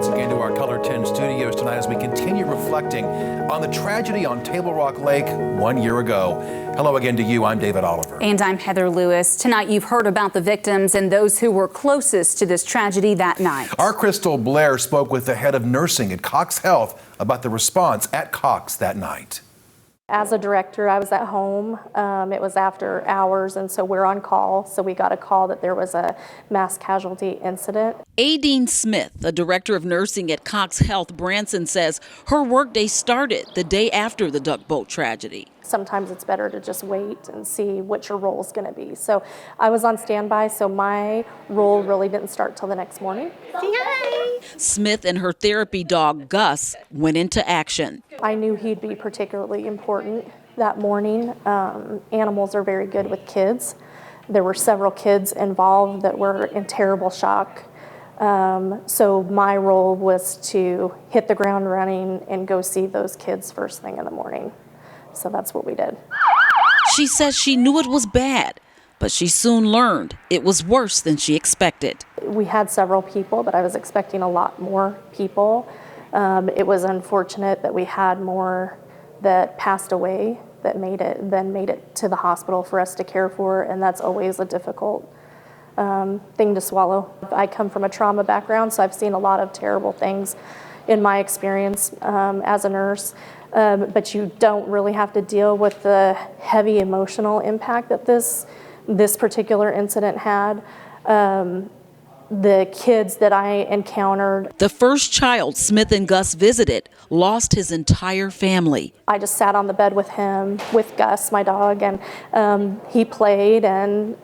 once again to our Color 10 studios tonight as we continue reflecting on the tragedy on Table Rock Lake 1 year ago. Hello again to you. I'm David Oliver. And I'm Heather Lewis. Tonight you've heard about the victims and those who were closest to this tragedy that night. Our Crystal Blair spoke with the head of nursing at Cox Health about the response at Cox that night. As a director, I was at home. It was after hours, and so we're on call. So we got a call that there was a mass casualty incident. Aideen Smith, the director of nursing at Cox Health Branson, says her workday started the day after the duck boat tragedy. Sometimes it's better to just wait and see what your role is going to be. So I was on standby, so my role really didn't start till the next morning. Hi. Smith and her therapy dog, Gus, went into action. I knew he'd be particularly important that morning. Animals are very good with kids. There were several kids involved that were in terrible shock. So my role was to hit the ground running and go see those kids first thing in the morning. So that's what we did. She says she knew it was bad, but she soon learned it was worse than she expected. We had several people, but I was expecting a lot more people. It was unfortunate that we had more that passed away that made it to the hospital for us to care for, and that's always a difficult thing to swallow. I come from a trauma background, so I've seen a lot of terrible things in my experience as a nurse. But you don't really have to deal with the heavy emotional impact that this particular incident had. The kids that I encountered. The first child Smith and Gus visited lost his entire family. I just sat on the bed with him, with Gus, my dog, and he played and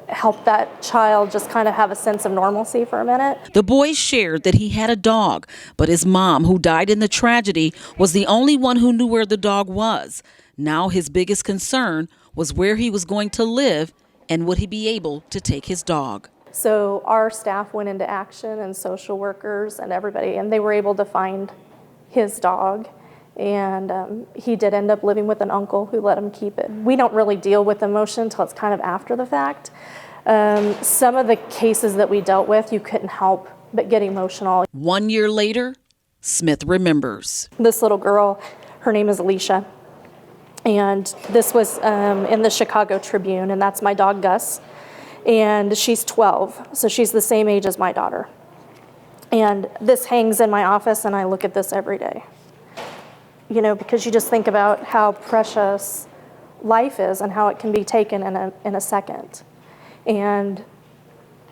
helped that child just kind of have a sense of normalcy for a minute. The boy shared that he had a dog, but his mom, who died in the tragedy, was the only one who knew where the dog was. Now his biggest concern was where he was going to live and would he be able to take his dog. So our staff went into action, and social workers and everybody, and they were able to find his dog. And he did end up living with an uncle who let him keep it. We don't really deal with emotion until it's kind of after the fact. Some of the cases that we dealt with, you couldn't help but get emotional. 1 year later, Smith remembers. This little girl, her name is Alicia. And this was in the Chicago Tribune, and that's my dog, Gus. And she's 12, so she's the same age as my daughter. And this hangs in my office, and I look at this every day. You know, because you just think about how precious life is and how it can be taken in a second. And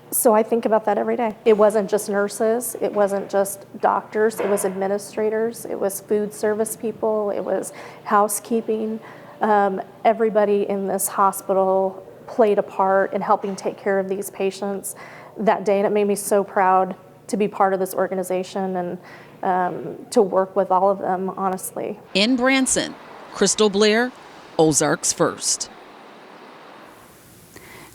so I think about that every day. It wasn't just nurses, it wasn't just doctors, it was administrators, it was food service people, it was housekeeping. Everybody in this hospital played a part in helping take care of these patients that day, and it made me so proud to be part of this organization and to work with all of them, honestly. In Branson, Crystal Blair, Ozarks First.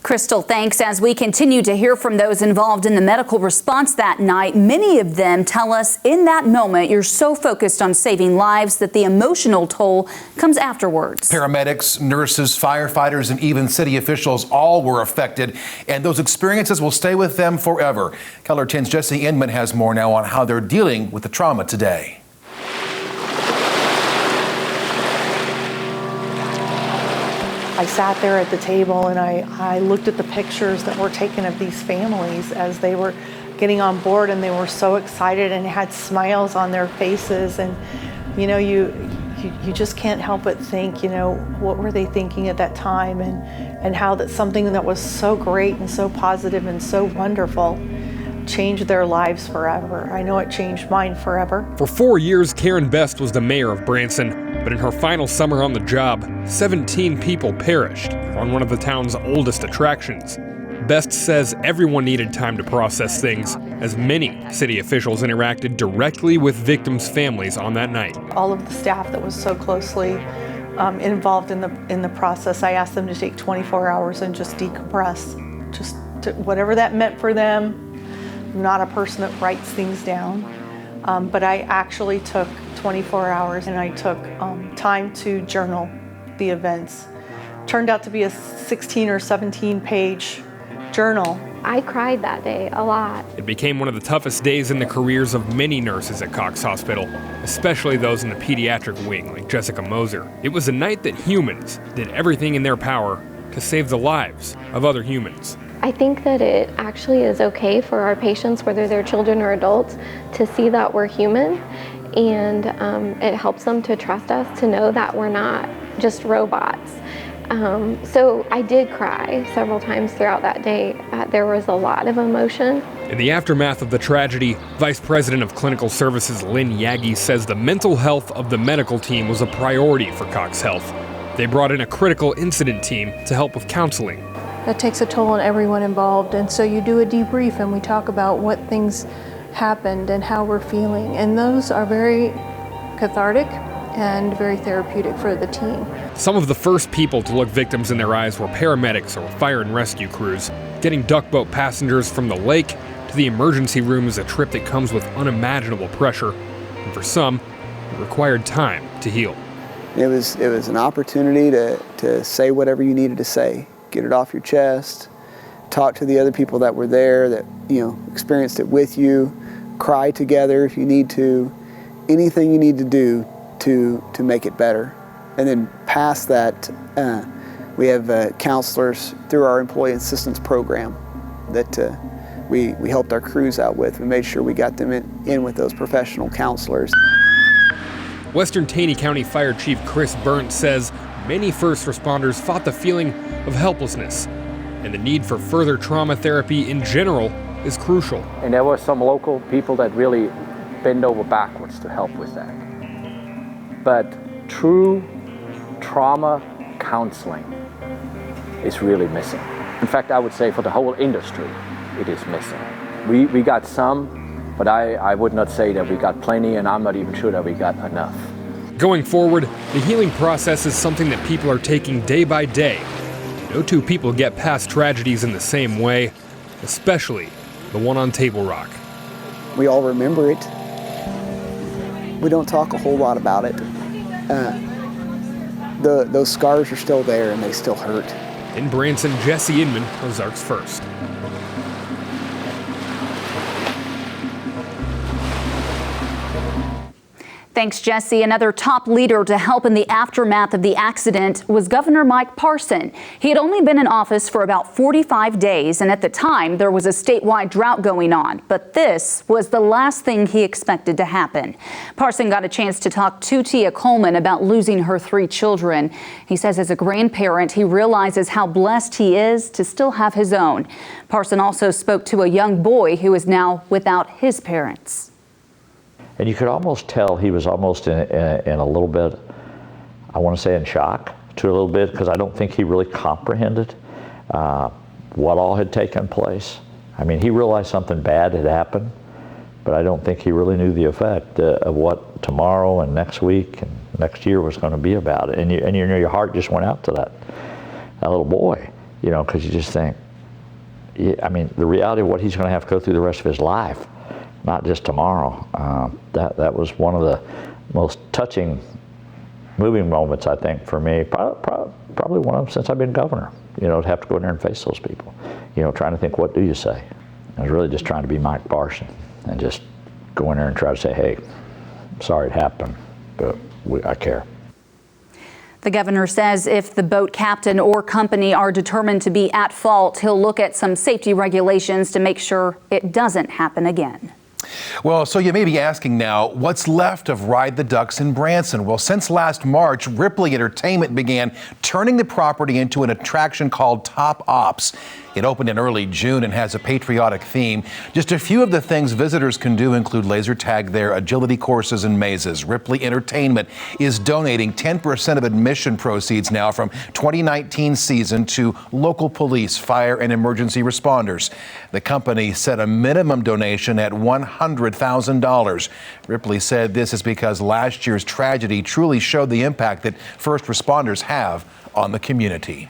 Crystal, thanks. As we continue to hear from those involved in the medical response that night, many of them tell us in that moment you're so focused on saving lives that the emotional toll comes afterwards. Paramedics, nurses, firefighters, and even city officials all were affected, and those experiences will stay with them forever. Color 10's Jesse Inman has more now on how they're dealing with the trauma today. I sat there at the table and I looked at the pictures that were taken of these families as they were getting on board, and they were so excited and had smiles on their faces. And you know, you just can't help but think, you know, what were they thinking at that time, and how that something that was so great and so positive and so wonderful changed their lives forever. I know it changed mine forever. For 4 years, Karen Best was the mayor of Branson. But in her final summer on the job, 17 people perished on one of the town's oldest attractions. Best says everyone needed time to process things, as many city officials interacted directly with victims' families on that night. All of the staff that was so closely involved in the process, I asked them to take 24 hours and just decompress, just to, whatever that meant for them. I'm not a person that writes things down, but I actually took 24 hours and I took time to journal the events. Turned out to be a 16 or 17 page journal I cried that day a lot. It became one of the toughest days in the careers of many nurses at Cox Hospital, especially those in the pediatric wing like Jessica Moser. It was a night that humans did everything in their power to save the lives of other humans. I think that it actually is okay for our patients, whether they're children or adults, to see that we're human, and it helps them to trust us, to know that we're not just robots. So I did cry several times throughout that day. There was a lot of emotion. In the aftermath of the tragedy, Vice President of Clinical Services Lynn Yagi says the mental health of the medical team was a priority for Cox Health. They brought in a critical incident team to help with counseling. That takes a toll on everyone involved, and so you do a debrief and we talk about what things happened and how we're feeling, and those are very cathartic and very therapeutic for the team. Some of the first people to look victims in their eyes were paramedics or fire and rescue crews. Getting duck boat passengers from the lake to the emergency room is a trip that comes with unimaginable pressure, and for some, it required time to heal. It was an opportunity to say whatever you needed to say, get it off your chest, talk to the other people that were there that experienced it with you, cry together if you need to, anything you need to do to make it better. And then past that, we have counselors through our employee assistance program that we helped our crews out with. We made sure we got them in with those professional counselors. Western Taney County Fire Chief Chris Burnt says many first responders fought the feeling of helplessness, and the need for further trauma therapy in general is crucial. And there were some local people that really bent over backwards to help with that. But true trauma counseling is really missing. In fact, I would say for the whole industry, it is missing. We got some, but I would not say that we got plenty, and I'm not even sure that we got enough. Going forward, the healing process is something that people are taking day by day. No two people get past tragedies in the same way, especially the one on Table Rock. We all remember it. We don't talk a whole lot about it. Those scars are still there and they still hurt. In Branson, Jesse Inman, Ozarks First. Thanks, Jesse. Another top leader to help in the aftermath of the accident was Governor Mike Parson. He had only been in office for about 45 days, and at the time, there was a statewide drought going on. But this was the last thing he expected to happen. Parson got a chance to talk to Tia Coleman about losing her 3 children. He says as a grandparent, he realizes how blessed he is to still have his own. Parson also spoke to a young boy who is now without his parents. And you could almost tell he was almost in a little bit, I want to say in shock to a little bit, because I don't think he really comprehended what all had taken place. I mean, he realized something bad had happened, but I don't think he really knew the effect of what tomorrow and next week and next year was going to be about it. And your heart just went out to that little boy, because you just think, I mean, the reality of what he's going to have to go through the rest of his life, not just tomorrow. That was one of the most touching, moving moments, I think, for me. Probably one of them since I've been governor. To have to go in there and face those people. Trying to think, what do you say? I was really just trying to be Mike Parson and just go in there and try to say, hey, sorry it happened, but I care. The governor says if the boat captain or company are determined to be at fault, he'll look at some safety regulations to make sure it doesn't happen again. Well, so you may be asking now, what's left of Ride the Ducks in Branson? Well, since last March, Ripley Entertainment began turning the property into an attraction called Top Ops. It opened in early June and has a patriotic theme. Just a few of the things visitors can do include laser tag there, agility courses, and mazes. Ripley Entertainment is donating 10% of admission proceeds now from 2019 season to local police, fire, and emergency responders. The company set a minimum donation at $100,000. Ripley said this is because last year's tragedy truly showed the impact that first responders have on the community.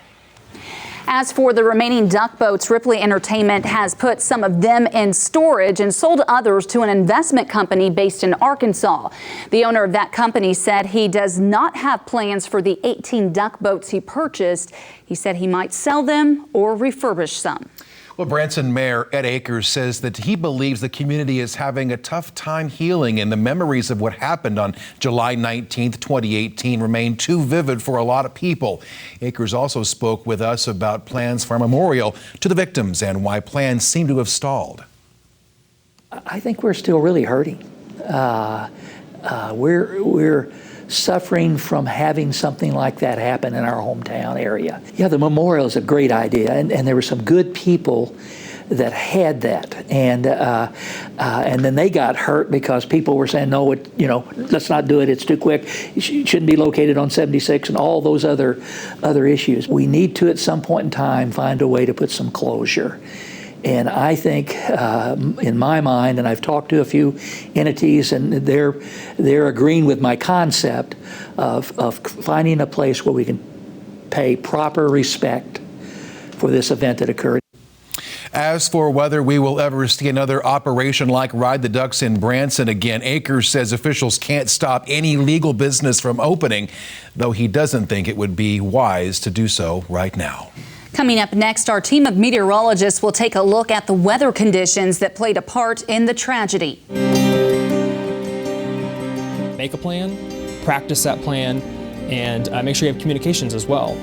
As for the remaining duck boats, Ripley Entertainment has put some of them in storage and sold others to an investment company based in Arkansas. The owner of that company said he does not have plans for the 18 duck boats he purchased. He said he might sell them or refurbish some. Well, Branson Mayor Ed Akers says that he believes the community is having a tough time healing, and the memories of what happened on July 19th, 2018 remain too vivid for a lot of people. Akers also spoke with us about plans for a memorial to the victims and why plans seem to have stalled. I think we're still really hurting. We're suffering from having something like that happen in our hometown area. Yeah, the memorial is a great idea, and there were some good people that had that, and then they got hurt because people were saying, no, let's not do it, it's too quick, it shouldn't be located on 76, and all those other issues. We need to, at some point in time, find a way to put some closure. And I think, in my mind, and I've talked to a few entities, and they're agreeing with my concept of finding a place where we can pay proper respect for this event that occurred. As for whether we will ever see another operation like Ride the Ducks in Branson again, Akers says officials can't stop any legal business from opening, though he doesn't think it would be wise to do so right now. Coming up next, our team of meteorologists will take a look at the weather conditions that played a part in the tragedy. Make a plan, practice that plan, and make sure you have communications as well.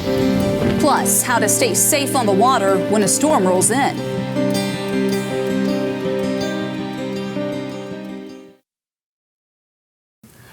Plus, how to stay safe on the water when a storm rolls in.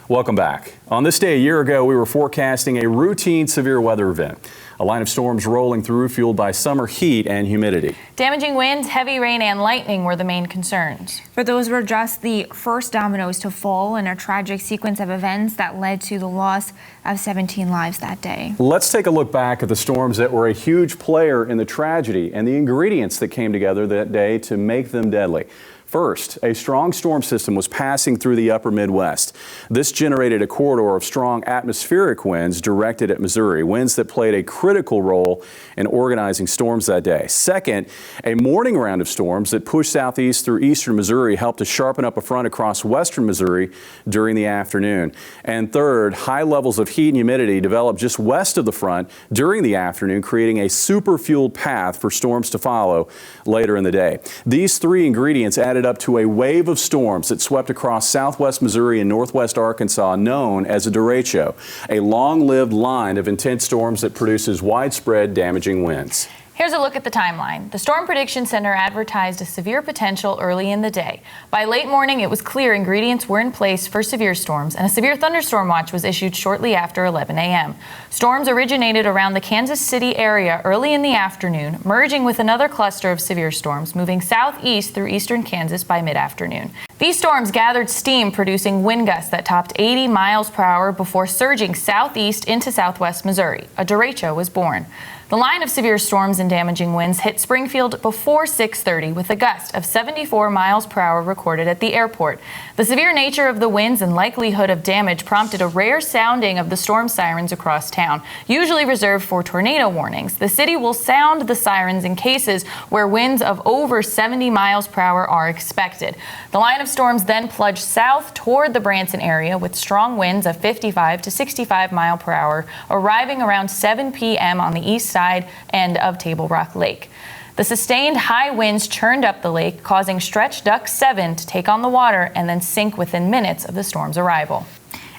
Welcome back. On this day a year ago, we were forecasting a routine severe weather event. A line of storms rolling through, fueled by summer heat and humidity. Damaging winds, heavy rain, and lightning were the main concerns. But those were just the first dominoes to fall in a tragic sequence of events that led to the loss of 17 lives that day. Let's take a look back at the storms that were a huge player in the tragedy and the ingredients that came together that day to make them deadly. First, a strong storm system was passing through the upper Midwest. This generated a corridor of strong atmospheric winds directed at Missouri, winds that played a critical role in organizing storms that day. Second, a morning round of storms that pushed southeast through eastern Missouri helped to sharpen up a front across western Missouri during the afternoon. And third, high levels of heat and humidity developed just west of the front during the afternoon, creating a super-fueled path for storms to follow later in the day. These three ingredients added up to a wave of storms that swept across southwest Missouri and northwest Arkansas, known as a derecho, a long-lived line of intense storms that produces widespread damaging winds. Here's a look at the timeline. The Storm Prediction Center advertised a severe potential early in the day. By late morning, it was clear ingredients were in place for severe storms, and a severe thunderstorm watch was issued shortly after 11 a.m. Storms originated around the Kansas City area early in the afternoon, merging with another cluster of severe storms moving southeast through eastern Kansas by mid-afternoon. These storms gathered steam, producing wind gusts that topped 80 miles per hour before surging southeast into southwest Missouri. A derecho was born. The line of severe storms and damaging winds hit Springfield before 6:30 with a gust of 74 miles per hour recorded at the airport. The severe nature of the winds and likelihood of damage prompted a rare sounding of the storm sirens across town, usually reserved for tornado warnings. The city will sound the sirens in cases where winds of over 70 miles per hour are expected. The line of storms then plunged south toward the Branson area with strong winds of 55 to 65 mile per hour, arriving around 7 p.m. on the east side end of Table Rock Lake. The sustained high winds churned up the lake, causing Stretch Duck 7 to take on the water and then sink within minutes of the storm's arrival.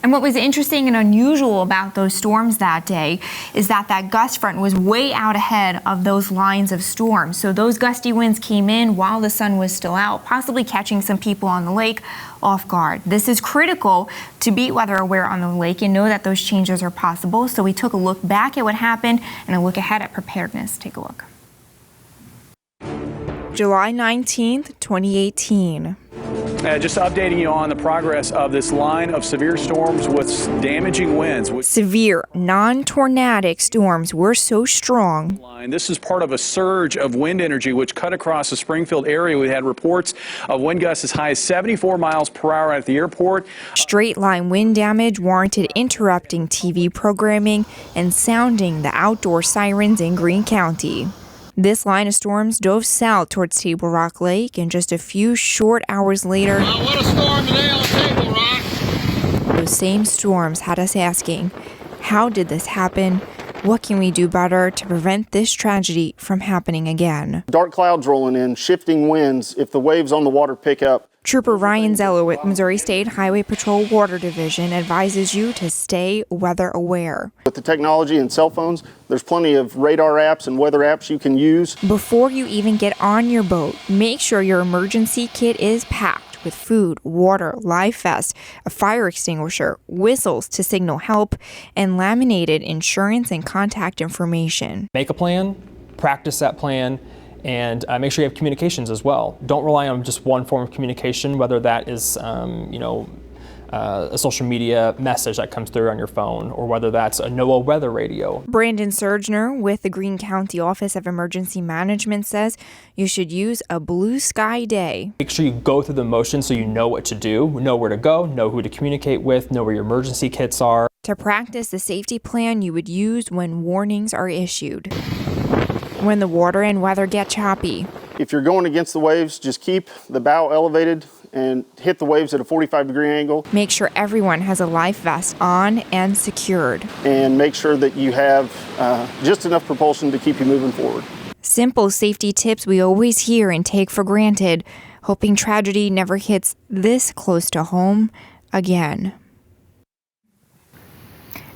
And what was interesting and unusual about those storms that day is that gust front was way out ahead of those lines of storms. So those gusty winds came in while the sun was still out, possibly catching some people on the lake off guard. This is critical to be weather aware on the lake and know that those changes are possible. So we took a look back at what happened and a look ahead at preparedness. Take a look. July 19th, 2018. Just updating you on the progress of this line of severe storms with damaging winds. Severe, non-tornadic storms were so strong. This is part of a surge of wind energy which cut across the Springfield area. We had reports of wind gusts as high as 74 miles per hour at the airport. Straight line wind damage warranted interrupting TV programming and sounding the outdoor sirens in Greene County. This line of storms dove south towards Table Rock Lake, and just a few short hours later, what a storm today on Table Rock. those same storms had us asking, how did this happen? What can we do better to prevent this tragedy from happening again? Dark clouds rolling in, shifting winds. If the waves on the water pick up. Trooper Ryan Zeller with Missouri State Highway Patrol Water Division advises you to stay weather aware. With the technology and cell phones, there's plenty of radar apps and weather apps you can use. Before you even get on your boat, make sure your emergency kit is packed with food, water, life vest, a fire extinguisher, whistles to signal help, and laminated insurance and contact information. Make a plan, practice that plan, and make sure you have communications as well. Don't rely on just one form of communication, whether that is a social media message that comes through on your phone, or whether that's a NOAA weather radio. Brandon Surgener with the Greene County Office of Emergency Management says you should use a blue sky day. Make sure you go through the motions so you know what to do, know where to go, know who to communicate with, know where your emergency kits are. To practice the safety plan you would use when warnings are issued. When the water and weather get choppy. If you're going against the waves, just keep the bow elevated and hit the waves at a 45-degree angle. Make sure everyone has a life vest on and secured. And make sure that you have just enough propulsion to keep you moving forward. Simple safety tips we always hear and take for granted, hoping tragedy never hits this close to home again.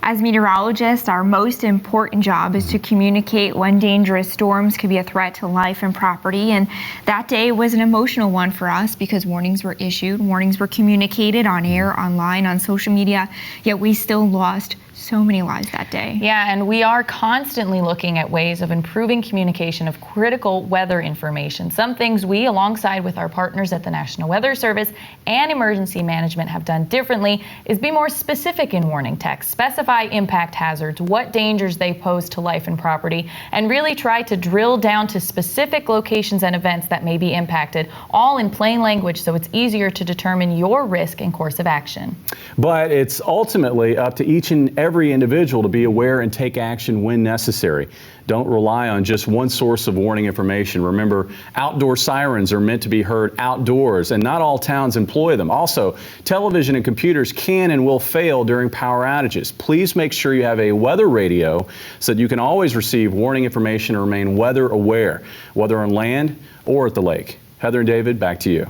As meteorologists, our most important job is to communicate when dangerous storms could be a threat to life and property. And that day was an emotional one for us because warnings were issued, warnings were communicated on air, online, on social media, yet we still lost so many lives that day. Yeah, and we are constantly looking at ways of improving communication of critical weather information. Some things we, alongside with our partners at the National Weather Service and Emergency Management, have done differently is be more specific in warning text, specify impact hazards, what dangers they pose to life and property, and really try to drill down to specific locations and events that may be impacted, all in plain language so it's easier to determine your risk and course of action. But it's ultimately up to each and every individual to be aware and take action when necessary. Don't rely on just one source of warning information. Remember, outdoor sirens are meant to be heard outdoors, and not all towns employ them. Also, television and computers can and will fail during power outages. Please make sure you have a weather radio so that you can always receive warning information and remain weather aware, whether on land or at the lake. Heather and David, back to you.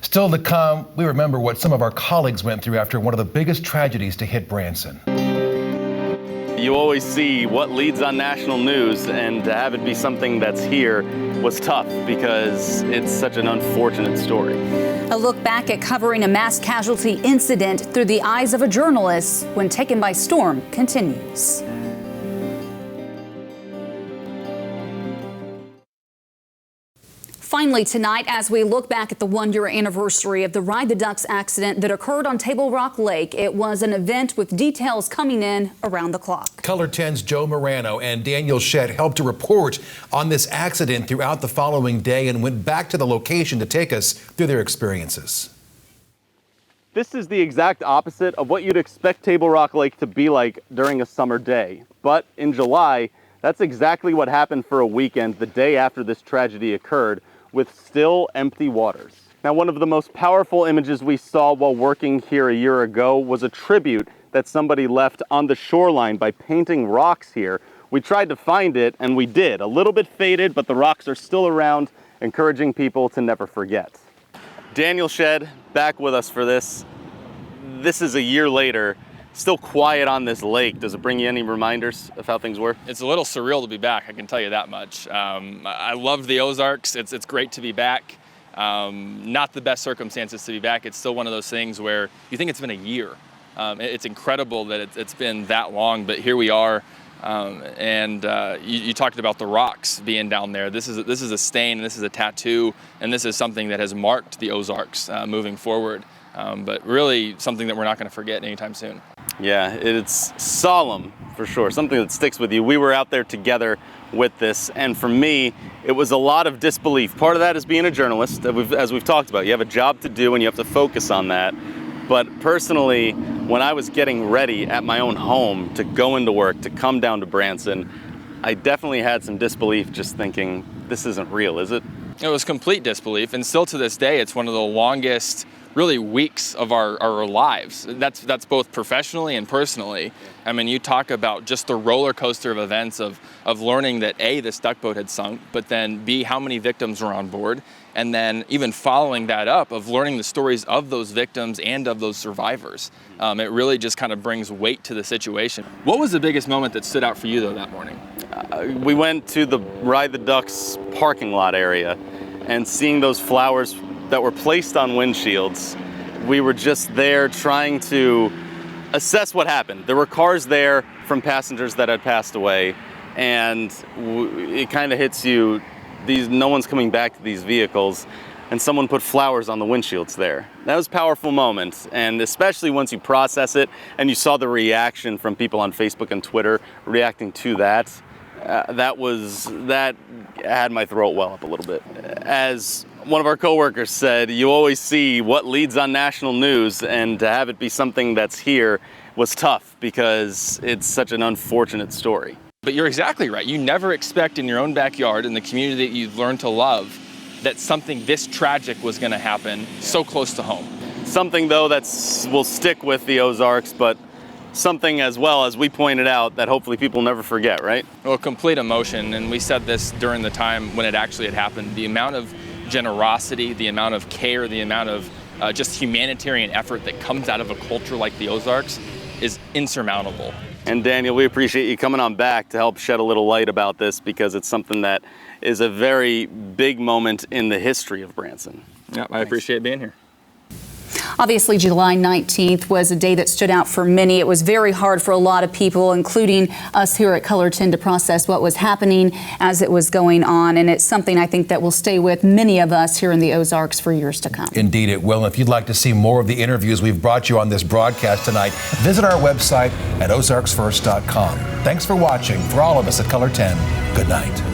Still to come, we remember what some of our colleagues went through after one of the biggest tragedies to hit Branson. You always see what leads on national news, and to have it be something that's here was tough because it's such an unfortunate story. A look back at covering a mass casualty incident through the eyes of a journalist when taken by storm continues. Finally tonight, as we look back at the one-year anniversary of the Ride the Ducks accident that occurred on Table Rock Lake, it was an event with details coming in around the clock. Color 10's Joe Morano and Daniel Shedd helped to report on this accident throughout the following day and went back to the location to take us through their experiences. This is the exact opposite of what you'd expect Table Rock Lake to be like during a summer day. But in July, that's exactly what happened for a weekend the day after this tragedy occurred, with still empty waters. Now, one of the most powerful images we saw while working here a year ago was a tribute that somebody left on the shoreline by painting rocks here. We tried to find it, and we did. A little bit faded, but the rocks are still around, encouraging people to never forget. Daniel Shedd, back with us for this. This is a year later. Still quiet on this lake. Does it bring you any reminders of how things were? It's a little surreal to be back, I can tell you that much. I loved the Ozarks. It's great to be back. Not the best circumstances to be back. It's still one of those things where you think it's been a year. It's incredible that it's been that long, but here we are. You talked about the rocks being down there. This is a stain, this is a tattoo, and this is something that has marked the Ozarks moving forward. But really something that we're not going to forget anytime soon. Yeah, it's solemn for sure, something that sticks with you. We were out there together with this, and for me, it was a lot of disbelief. Part of that is being a journalist, as we've talked about. You have a job to do and you have to focus on that. But personally, when I was getting ready at my own home to go into work, to come down to Branson, I definitely had some disbelief just thinking, this isn't real, is it? It was complete disbelief, and still to this day, it's one of the longest really weeks of our lives. That's both professionally and personally. I mean, you talk about just the roller coaster of events of learning that A, this duck boat had sunk, but then B, how many victims were on board, and then even following that up of learning the stories of those victims and of those survivors. It really just kind of brings weight to the situation. What was the biggest moment that stood out for you though that morning? We went to the Ride the Ducks parking lot area, and seeing those flowers that were placed on windshields, we were just there trying to assess what happened. There were cars there from passengers that had passed away, and it kind of hits you, no one's coming back to these vehicles, and someone put flowers on the windshields there. That was a powerful moment, and especially once you process it and you saw the reaction from people on Facebook and Twitter reacting to that, that had my throat well up a little bit. As one of our coworkers said, you always see what leads on national news, and to have it be something that's here was tough because it's such an unfortunate story. But you're exactly right. You never expect in your own backyard, in the community that you've learned to love, that something this tragic was going to happen so close to home. Something though that will stick with the Ozarks, but something as well, as we pointed out, that hopefully people never forget, right? Well, complete emotion, and we said this during the time when it actually had happened. The amount of generosity, the amount of care, the amount of just humanitarian effort that comes out of a culture like the Ozarks is insurmountable. And Daniel, we appreciate you coming on back to help shed a little light about this, because it's something that is a very big moment in the history of Branson. Yeah, I appreciate being here. Obviously, July 19th was a day that stood out for many. It was very hard for a lot of people, including us here at Color 10, to process what was happening as it was going on. And it's something I think that will stay with many of us here in the Ozarks for years to come. Indeed it will. And if you'd like to see more of the interviews we've brought you on this broadcast tonight, visit our website at ozarksfirst.com. Thanks for watching. For all of us at Color 10, good night.